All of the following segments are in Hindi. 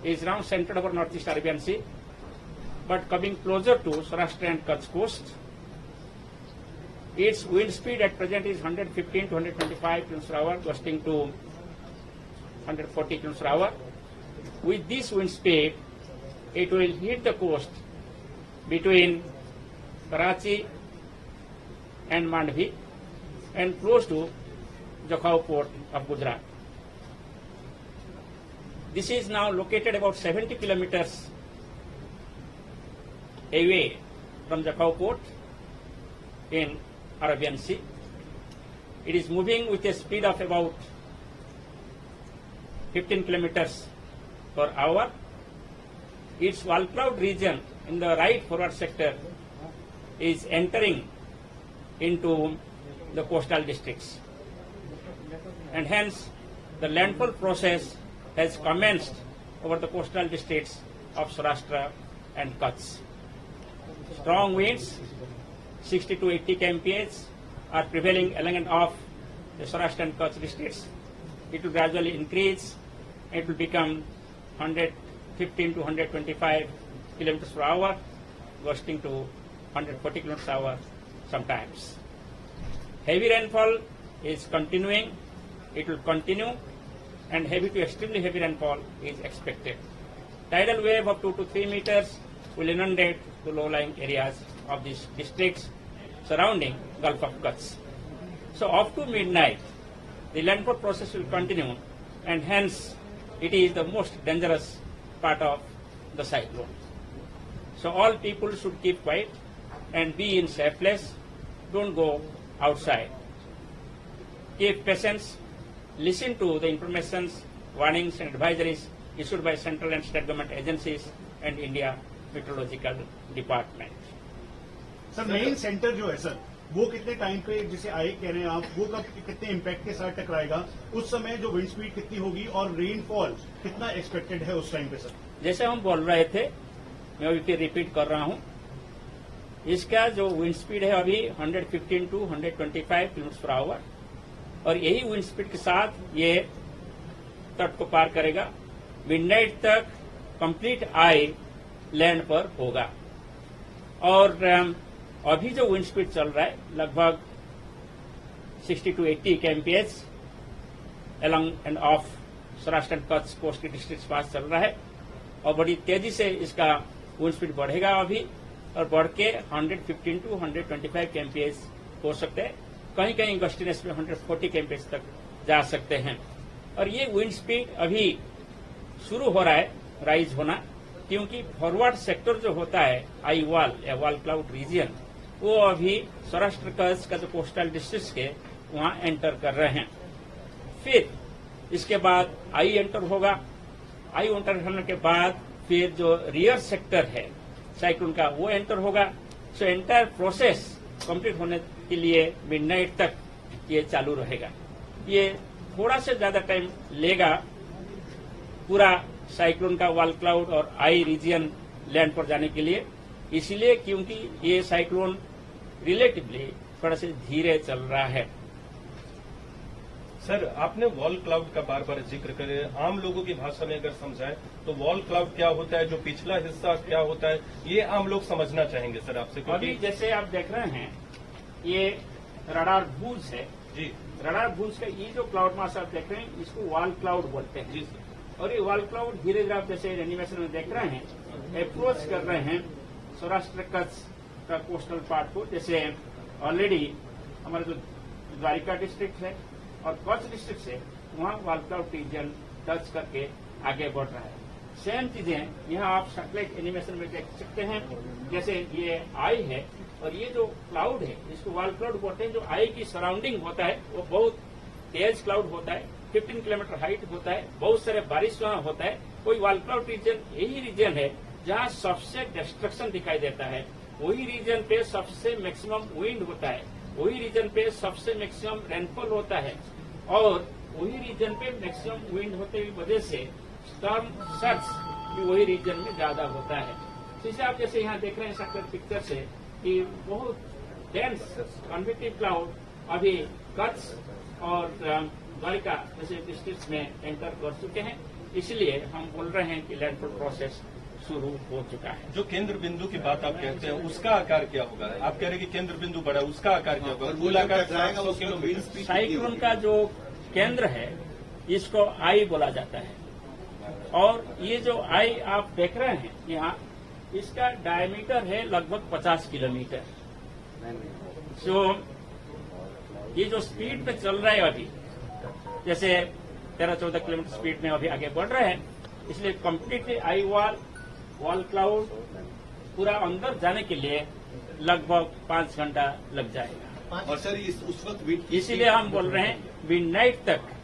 is now centered over Northeast Arabian Sea, but coming closer to Saurashtra and Kutch coast. Its wind speed at present is 115 to 125 km per hour, gusting to 140 km per hour. With this wind speed, it will hit the coast between Karachi and Mandvi and close to Jakhau port of Gujarat. This is now located about 70 kilometers away from Jakhau port in Arabian Sea. It is moving with a speed of about 15 kilometers per hour. Its wall cloud region in the right forward sector is entering into the coastal districts, and hence the landfall process has commenced over the coastal districts of Saurashtra and Kutch. Strong winds, 60 to 80 kmph, are prevailing along and off the Saurashtra and Kutch districts. It will gradually increase. It will become 115 to 125 kilometers per hour, gusting to 140 kilometers per hour sometimes. Heavy rainfall is continuing. It will continue, and heavy to extremely heavy rainfall is expected. Tidal wave of 2 to 3 meters will inundate the low-lying areas of these districts surrounding Gulf of Kutch. So up to midnight, the landfall process will continue, and hence it is the most dangerous part of the cyclone. So all people should keep quiet and be in safe place. Don't go outside. Keep patience. Listen to the informations, warnings and advisories issued by central and state government agencies and India Meteorological Department. Sir main centre जो है सर वो कितने टाइम पे जिसे आई कह रहे हैं आप, वो कब कितने इम्पैक्ट के साथ टकराएगा, उस समय जो विंड स्पीड कितनी होगी और रेनफॉल कितना एक्सपेक्टेड है उस टाइम पे सर? जैसे हम बोल रहे थे, मैं अभी फिर रिपीट कर रहा हूं, इसका जो विंड स्पीड है अभी 115 टू 125 किलोमीटर पर आवर, और यही विंड स्पीड के साथ ये तट को पार करेगा। मिडनाइट तक कंप्लीट आई लैंड पर होगा। और अभी जो विंड स्पीड चल रहा है लगभग 60 to 80 kmph along end of Saurashtra and Kutch coast के डिस्ट्रिक्ट पास चल रहा है, और बड़ी तेजी से इसका विंड स्पीड बढ़ेगा अभी, और बढ़ के 115 टू 125 kmph हो सकते हैं। कहीं कहीं गस्टिनेस में 140 kmph तक जा सकते हैं। और ये विंड स्पीड अभी शुरू हो रहा है राइज होना, क्योंकि फॉरवर्ड सेक्टर जो होता है आई वॉल या वॉल क्लाउड रीजन, वो अभी सौराष्ट्र कच्छ का जो कोस्टल डिस्ट्रिक्ट के वहां एंटर कर रहे हैं। फिर इसके बाद आई एंटर होगा। आई एंटर होने के बाद फिर जो रियर सेक्टर है साइक्लोन का वो एंटर होगा। सो एंटायर प्रोसेस कंप्लीट होने के लिए मिडनाइट तक ये चालू रहेगा। ये थोड़ा से ज्यादा टाइम लेगा पूरा साइक्लोन का वॉल क्लाउड और आई रीजन लैंड पर जाने के लिए, इसलिए क्योंकि ये साइक्लोन रिलेटिवली थोड़ा से धीरे चल रहा है। सर आपने वॉल क्लाउड का बार बार जिक्र करे, आम लोगों की भाषा में अगर समझाएं तो वॉल क्लाउड क्या होता है, जो पिछला हिस्सा क्या होता है, ये आम लोग समझना चाहेंगे सर आपसे। अभी जैसे आप देख रहे हैं ये रडार भूज है जी, रडार भूज का ये जो क्लाउड मास आप देख रहे हैं इसको वॉल क्लाउड बोलते हैं जी सर। और ये वॉल क्लाउड धीरे धीरे आप जैसे एनिमेशन में देख रहे हैं अप्रोच कर रहे हैं सौराष्ट्र कच्छ का कोस्टल पार्ट को। जैसे ऑलरेडी हमारा जो द्वारिका डिस्ट्रिक्ट है और कच्छ डिस्ट्रिक्ट से वहां वॉल क्लाउड रीजन टच करके आगे बढ़ रहा है। सेम चीजें यहाँ आप सैटेलाइट एनिमेशन में देख सकते हैं। जैसे ये आई है और ये जो क्लाउड है इसको वॉल क्लाउड बोलते हैं। जो आई की सराउंडिंग होता है वो बहुत तेज क्लाउड होता है, 15 किलोमीटर हाइट होता है, बहुत सारे बारिश वहां होता है। कोई वॉल क्लाउड रीजन यही रीजन है जहां सबसे डिस्ट्रक्शन दिखाई देता है, वही रीजन पे सबसे मैक्सिमम विंड होता है, वही रीजन पे सबसे मैक्सिमम रेनफॉल होता है, और वही रीजन पे मैक्सिमम विंड होते की वजह से स्टॉर्म सर्ज भी वही रीजन में ज्यादा होता है। जैसे आप जैसे यहाँ देख रहे हैं सैटेलाइट पिक्चर से कि बहुत डेंस कन्वेक्टिव क्लाउड अभी कच्छ और द्वारिका जैसे डिस्ट्रिक्ट में एंटर कर चुके हैं। इसलिए हम बोल रहे हैं कि लैंडफॉल प्रोसेस शुरू हो चुका है। जो केंद्र बिंदु की बात आप कहते हैं उसका आकार क्या होगा? आप कह रहे हैं कि केंद्र बिंदु बड़ा, उसका आकार क्या होगा? कुल आकार 700 किलोमीटर। साइक्लोन का जो केंद्र है इसको आई बोला जाता है, और ये जो आई आप देख रहे हैं यहाँ, इसका डायमीटर है लगभग 50 किलोमीटर। सो ये जो स्पीड पे चल रहा है अभी, जैसे 13-14 किलोमीटर स्पीड में अभी आगे बढ़ रहे हैं, इसलिए कंप्लीटली आई वॉल क्लाउड पूरा अंदर जाने के लिए लगभग 5 घंटा लग जाएगा। और सर उस वक्त इसीलिए हम बोल रहे हैं मिडनाइट तक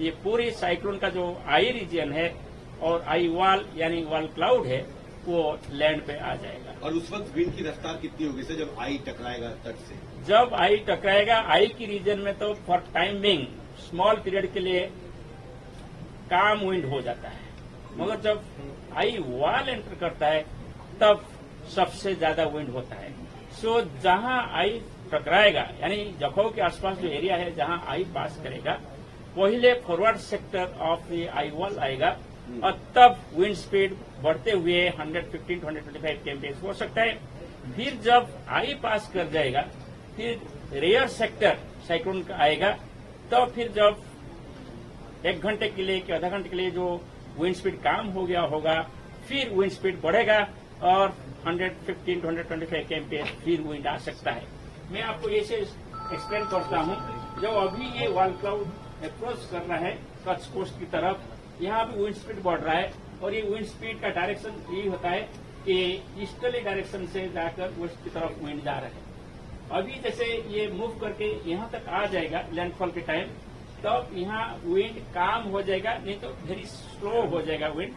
ये पूरी साइक्लोन का जो आई रीजन है और आई वॉल यानी वॉल क्लाउड है वो लैंड पे आ जाएगा। और उस वक्त विंड की रफ्तार कितनी होगी सर जब आई टकराएगा तट से? जब आई टकराएगा, आई की रीजन में तो for time being small period के लिए काम विंड हो जाता है, मगर जब आई वॉल एंटर करता है तब सबसे ज्यादा विंड होता है। सो जहां आई टकराएगा यानी जखौ के आसपास जो एरिया है जहां आई पास करेगा, पहले forward sector of the eye wall आएगा और तब विंड स्पीड बढ़ते हुए 115 to 125 kmph हो सकता है। फिर जब आई पास कर जाएगा, फिर रेयर सेक्टर साइक्लोन का आएगा, तब फिर जब 1 घंटे के लिए कि आधा घंटे के लिए जो विंड स्पीड कम हो गया होगा, फिर विंड स्पीड बढ़ेगा और 115 to 125 kmph फिर विंड आ सकता है। मैं आपको ये से एक्सप्लेन करता हूँ। जो अभी ये वॉल क्लाउड अप्रोच कर रहा है कच्छ कोस्ट की तरफ, यहाँ पे विंड स्पीड बढ़ रहा है और ये विंड स्पीड का डायरेक्शन यही होता है कि ईस्टर्ली डायरेक्शन से जाकर वेस्ट की तरफ विंड जा रहा है। अभी जैसे ये मूव करके यहाँ तक आ जाएगा लैंडफॉल के टाइम, तब यहाँ विंड काम हो जाएगा, नहीं तो वेरी स्लो हो जाएगा विंड,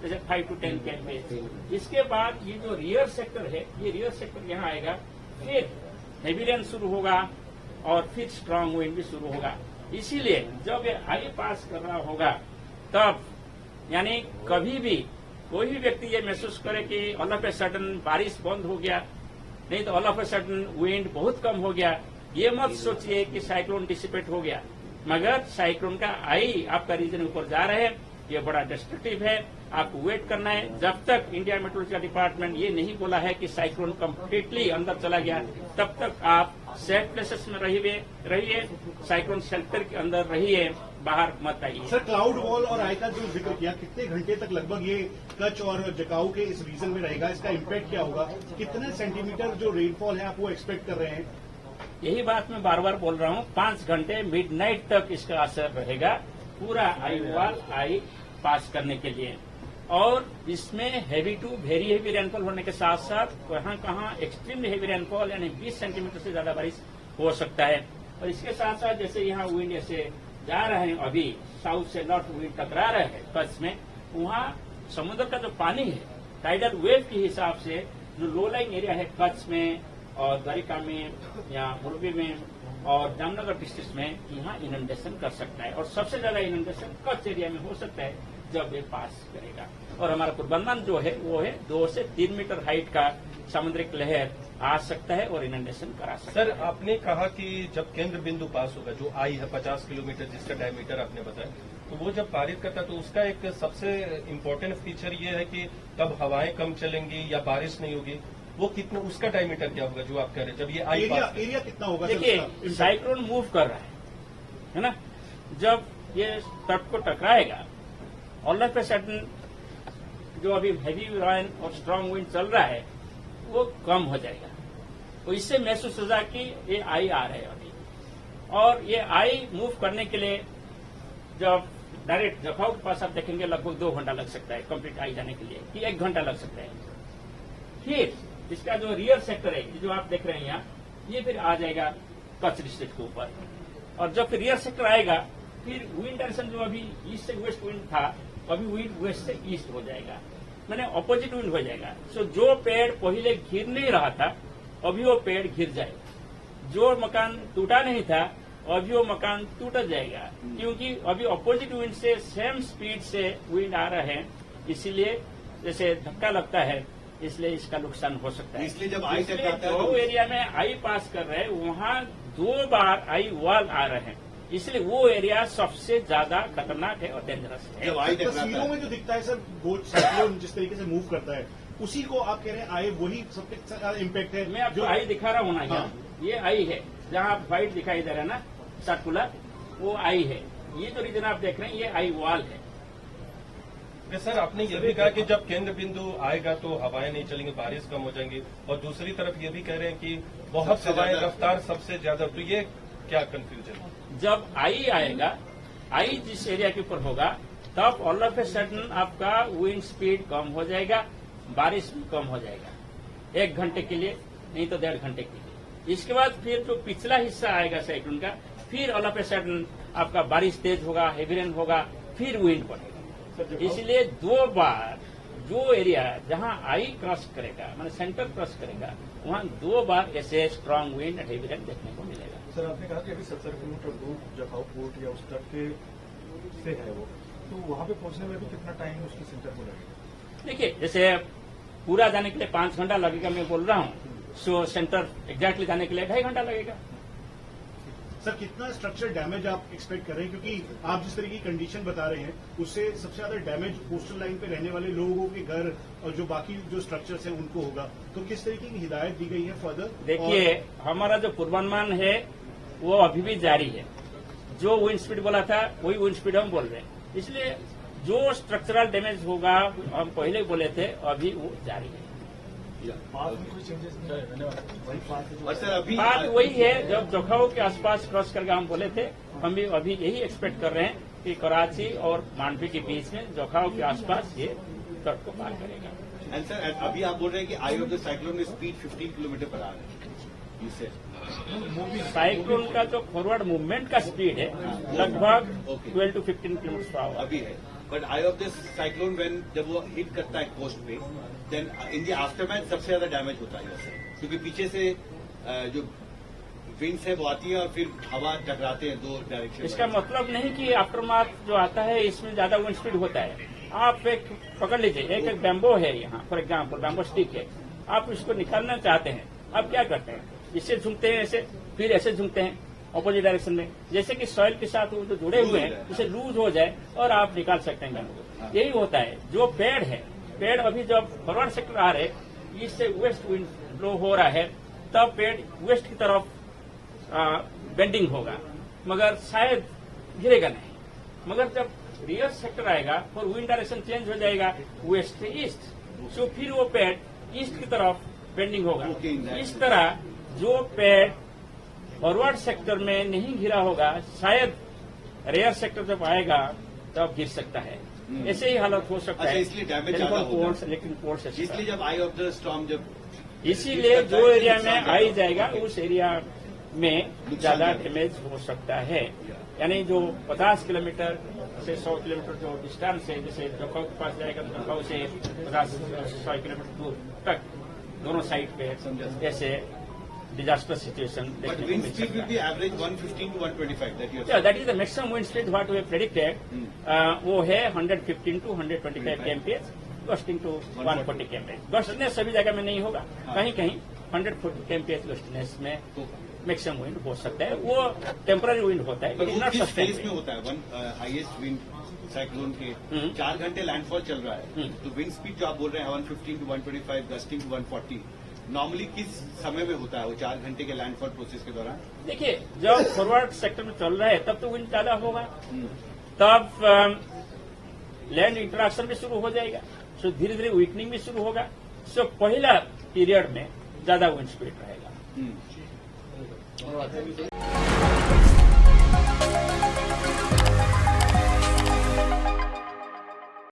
जैसे 5 to 10 kmph। इसके बाद ये जो रियर सेक्टर है, ये रियर सेक्टर यहाँ आएगा, फिर हेवी रेन शुरू होगा और फिर स्ट्रांग विंड भी शुरू होगा। इसीलिए जब ये आई पास कर रहा होगा तब यानी कभी भी कोई भी व्यक्ति ये महसूस करे कि ऑल ऑफ ए सडन बारिश बंद हो गया, नहीं तो all of a sudden wind बहुत कम हो गया, ये मत सोचिए कि साइक्लोन डिसिपेट हो गया। मगर साइक्लोन का आई आपका रीजन ऊपर जा रहे हैं, ये बड़ा डिस्ट्रक्टिव है। आपको वेट करना है जब तक इंडिया मेट्रोलॉजिकल डिपार्टमेंट ये नहीं बोला है कि साइक्लोन कंप्लीटली अंदर चला गया, तब तक आप सेफ प्लेसेस में रहिए, साइक्लोन शेल्टर के अंदर रहिए, बाहर मत आइए। सर क्लाउड वॉल और आई का जो जिक्र किया, कितने घंटे तक लगभग ये कच्छ और जकाऊ के इस रीजन में रहेगा? इसका इम्पैक्ट क्या होगा? कितने सेंटीमीटर जो रेनफॉल है आप वो एक्सपेक्ट कर रहे हैं? यही बात मैं बार बार बोल रहा हूँ, 5 घंटे मिडनाइट तक इसका असर रहेगा पूरा आई वॉल आई पास करने के लिए। और इसमें heavy to very heavy rainfall होने के साथ साथ कहाँ एक्सट्रीमली हेवी रेनफॉल यानी 20 सेंटीमीटर से ज्यादा बारिश हो सकता है। और इसके साथ साथ जैसे यहाँ विंड ऐसे जा रहे हैं, अभी साउथ से नॉर्थ विंड टकरा रहे हैं कच्छ में, वहाँ समुद्र का जो पानी है टाइडल वेव के हिसाब से जो लो लाइन एरिया है कच्छ में और द्वारिका में या मोरबी में और जामनगर डिस्ट्रिक्ट में, यहाँ इनंडेशन कर सकता है। और सबसे ज्यादा इनंडेशन कच्छ एरिया में हो सकता है जब ये पास करेगा। और हमारा पूर्वानुमान जो है वो है 2 से 3 मीटर हाइट का सामुद्रिक लहर आ सकता है और इनंडेशन करा सकता है। सर आपने कहा कि जब केंद्र बिंदु पास होगा, जो आई है 50 किलोमीटर जिसका डायमीटर आपने बताया, तो वो जब पारित करता है तो उसका एक सबसे इम्पोर्टेंट फीचर ये है कि तब हवाएं कम चलेंगी या बारिश नहीं होगी। वो कितना, उसका डायमीटर क्या होगा जो आप कह रहे हैं जब ये आई पास? एरिया कितना होगा? देखिए साइक्लोन मूव कर रहा है ना, जब ये तट को टकराएगा, ऑल ऑफ ए सडन जो अभी हैवी रेन और स्ट्रांग विंड चल रहा है वो कम हो जाएगा। तो इससे महसूस होगा कि ये आई आ रहे हैं अभी, और ये आई मूव करने के लिए जब डायरेक्ट जखाऊ के पास आप देखेंगे लगभग 2 घंटा लग सकता है कंप्लीट आई जाने के लिए, कि 1 घंटा लग सकता है। फिर इसका जो रियर सेक्टर है जो आप देख रहे हैं यहाँ, ये फिर आ जाएगा कच्छ डिस्ट्रिक्ट के ऊपर, और जब फिर रियर सेक्टर आएगा फिर विंड डायरेक्शन जो अभी ईस्ट से वेस्ट विंड था, अभी विंड वेस्ट से ईस्ट हो जाएगा, मैंने ऑपोजिट विंड हो जाएगा। सो जो पेड़ पहले घिर नहीं रहा था अभी वो पेड़ घिर जाएगा, जो मकान टूटा नहीं था अभी वो मकान टूट जाएगा, क्योंकि अभी ऑपोजिट विंड से सेम स्पीड से विंड आ रहे हैं, इसीलिए जैसे धक्का लगता है इसलिए इसका नुकसान हो सकता है। इसलिए जब आई टकराता है जो एरिया में आई पास कर रहे हैं वहाँ 2 बार आई वॉल आ रहे हैं, इसलिए वो एरिया सबसे ज्यादा खतरनाक है और डेंजरस है। जब आई टकराता तस्वीरों में है जो दिखता है सर, वो साइक्लोन जिस तरीके से मूव करता है, उसी को आप कह रहे हैं आई वही सबसे ज्यादा इम्पैक्ट है। मैं आपको आई दिखा रहा हूँ ना यहाँ, हाँ। ये आई है, जहाँ आप व्हाइट दिखाई दे रहा है ना सर्कुलर, वो आई है। ये जो रीजन आप देख रहे हैं ये आई वॉल है। सर आपने ये भी कहा कि जब केंद्र बिंदु आएगा तो हवाएं नहीं चलेंगी, बारिश कम हो जाएंगी, और दूसरी तरफ ये भी कह रहे हैं कि बहुत सबसे हवाएं ज्यादा- रफ्तार सबसे ज्यादा, तो ये क्या कंफ्यूजन है? जब आई आएगा, आई जिस एरिया के ऊपर होगा, तब ऑल ऑफ ए सडन आपका विंड स्पीड कम हो जाएगा, बारिश भी कम हो जाएगा 1 घंटे के लिए, नहीं तो 1.5 घंटे के लिए। इसके बाद फिर जो पिछला हिस्सा आएगा साइक्लोन का, फिर ऑल ऑफ ए सडन आपका बारिश तेज होगा, हेवी रेन होगा, फिर विंड बढ़ेगा। इसलिए 2 बार जो एरिया जहां आई क्रॉस करेगा, माने सेंटर क्रॉस करेगा, वहां 2 बार ऐसे स्ट्रांग विंड हेवी रेन देखने को मिलेगा। सर आपने कहा कि अभी 70 किलोमीटर दूर जखाऊ पोर्ट या उस तक के से है वो, तो वहां पे पहुंचने में भी कितना टाइम उसके सेंटर को लगेगा? देखिए, जैसे पूरा जाने के लिए 5 घंटा लगेगा मैं बोल रहा हूँ, सो सेंटर एग्जैक्टली जाने के लिए 2.5 घंटा लगेगा। सर कितना स्ट्रक्चर डैमेज आप एक्सपेक्ट कर रहे हैं, क्योंकि आप जिस तरह की कंडीशन बता रहे हैं उससे सबसे ज्यादा डैमेज कोस्टल लाइन पे रहने वाले लोगों के घर और जो बाकी जो स्ट्रक्चर्स हैं उनको होगा, तो किस तरीके की हिदायत दी गई है फर्दर? देखिए, हमारा जो पूर्वानुमान है वो अभी भी जारी है। जो विंड स्पीड बोला था वही विंड स्पीड हम बोल रहे हैं। इसलिए जो स्ट्रक्चरल डैमेज होगा, हम पहले बोले थे, अभी वो जारी है। पास में कोई चेंजेस नहीं है, धन्यवाद। वही पास और सर अभी बात वही है, जब जोखाऊ के आसपास क्रॉस करके हम बोले थे, हम भी अभी यही एक्सपेक्ट कर रहे हैं कि कराची और मांडवी के बीच में जोखाऊ के आसपास ये तट को पार करेगा। एंड सर अभी आप बोल रहे हैं कि आई ऑफ द साइक्लोन में स्पीड 15 किलोमीटर पर आ रहा है, इससे साइक्लोन का जो फॉरवर्ड मूवमेंट का स्पीड है लगभग 12 to 15 किलोमीटर पर आवर। अभी है, but I of this cyclone when जब वो हिट करता है कोस्ट पे, देन इन द आफ्टरमैथ सबसे ज्यादा डैमेज होता है उससे, क्योंकि पीछे से जो विंड्स है वो आती है और फिर हवा टकराते हैं 2 डायरेक्शन। इसका मतलब नहीं कि आफ्टरमाथ जो आता है इसमें ज्यादा विंड स्पीड होता है। आप एक पकड़ लीजिए, एक बैम्बो है यहाँ, फॉर एग्जाम्पल बैम्बो स्टिक है, आप इसको निकालना चाहते हैं, आप क्या करते हैं, इससे झुकते हैं ऐसे, फिर ऐसे झुकते हैं ऑपोजिट डायरेक्शन में, जैसे कि सॉइल के साथ वो जो जुड़े हुए हैं उसे लूज हो जाए और आप निकाल सकते हैं बैम्बो को। यही होता है। जो पेड़ है, पेड़ अभी जब फॉरवर्ड सेक्टर आ रहे, इससे वेस्ट विंड ब्लो हो रहा है, तब पेड़ वेस्ट की तरफ बेंडिंग होगा, मगर शायद गिरेगा नहीं। मगर जब रियर सेक्टर आएगा और विंड डायरेक्शन चेंज हो जाएगा वेस्ट से ईस्ट, सो फिर वो पेड़ ईस्ट की तरफ बेंडिंग होगा। इस तरह जो पेड़ फॉरवर्ड सेक्टर में नहीं घिरा होगा, शायद रियर सेक्टर जब आएगा तब गिर सकता है। ऐसे ही हालत हो सकता अच्छा, है। इसलिए डैमेज ज्यादा होगा। इलेक्ट्रिक पोल्स, इसलिए जब आई ऑफ द स्टॉर्म जब इसीलिए जो एरिया में आई जाएगा उस एरिया में ज्यादा डैमेज हो सकता है। यानी जो 50 किलोमीटर से 100 किलोमीटर जो डिस्टेंस है, जैसे जोखाऊ के पास जाएगा तो जोखाऊ से 50-100 किलोमीटर दूर तक दोनों साइड पे ऐसे डिजास्टर सिचुएशन बट देखने को विंड मिल स्पीड विल सकता बी है। Average 115 to 125 that you Yeah, that is the maximum wind speed what we have predicted. वो है 115 to 125 kmph, gusting to 140 kmph। Gustiness सभी जगह में नहीं होगा, कहीं कहीं 140 kmph गस्टनेस में मैक्सिमम विंड हो सकता है। वो टेम्पररी विंड होता है, पर इट इज वो नॉट किस फेज में सस्टेनेबल। होता है? हाईएस्ट विंड साइक्लोन के हम्म। 4 घंटे लैंडफॉल चल रहा है, हम्म। तो विंड स्पीड जो आप बोल रहे हैं 115 to 125, गस्टिंग टू 140, नॉर्मली किस समय में होता है वो 4 घंटे के लैंडफॉल प्रोसेस के दौरान? देखिए, जब फॉरवर्ड सेक्टर में चल रहा है तब तो विंड ज्यादा होगा, तब लैंड इंटरेक्शन भी शुरू हो जाएगा, सो धीरे धीरे वीकनिंग भी शुरू होगा। सो पहला पीरियड में ज्यादा विंड स्पीड रहेगा। हम्म।